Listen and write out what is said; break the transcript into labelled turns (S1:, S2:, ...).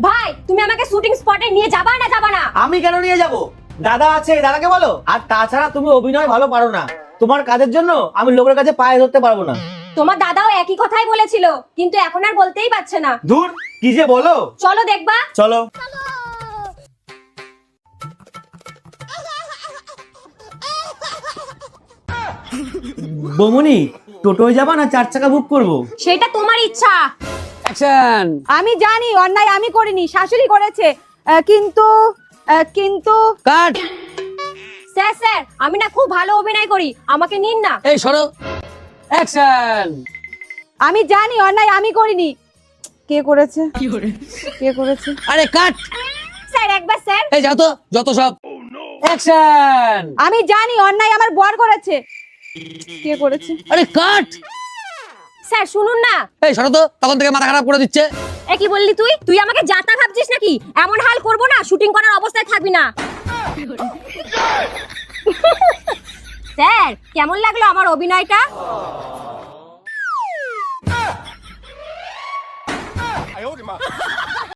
S1: ভাই তুমি আমাকে শুটিং স্পটে নিয়ে যাবা না যাবা না?
S2: আমি কেন নিয়ে যাব? দাদা আছে, দাদাকে বলো। আর তাছাড়া তুমি অভিনয় ভালো পারো না, তোমার কাজের জন্য আমি লোকের কাছে পায়ে ধরতে পারবো না।
S1: তোমার দাদাও একই কথাই বলেছিল, কিন্তু এখন আর বলতেই পারছে না।
S2: দূর, কি যে বলো।
S1: চলো দেখবা।
S2: চলো। বমনি, টোটোয় যাবা না 4 চাকা বুক করবো?
S1: সেটা তোমার ইচ্ছা।
S3: অ্যাকশন।
S4: আমি জানি অন্যায় আমি করিনি, শাশুড়ি করেছে, কিন্তু কিন্তু
S3: কাট।
S1: স্যার স্যার আমি না খুব ভালো অভিনয় করি, আমাকে নিন না।
S3: এই সরো। অ্যাকশন।
S4: আমি জানি অন্যায় আমি করিনি। কে করেছে? কে করেছে?
S3: আরে কাট।
S1: স্যার একবার স্যার।
S3: এই যাও তো, যত সব। অ্যাকশন।
S4: আমি জানি অন্যায় আমার বর করেছে। কে করেছে?
S3: আরে কাট।
S1: স্যার শুনুন না।
S3: এই সরো তো, তখন থেকে মাথা খারাপ করে দিচ্ছে।
S1: এ কি বললি তুই? তুই আমাকে জাতা ভাবছিস নাকি? এমন হাল করব না, শুটিং করার অবস্থায় থাকবি না। স্যার কেমন লাগলো আমার অভিনয়টা?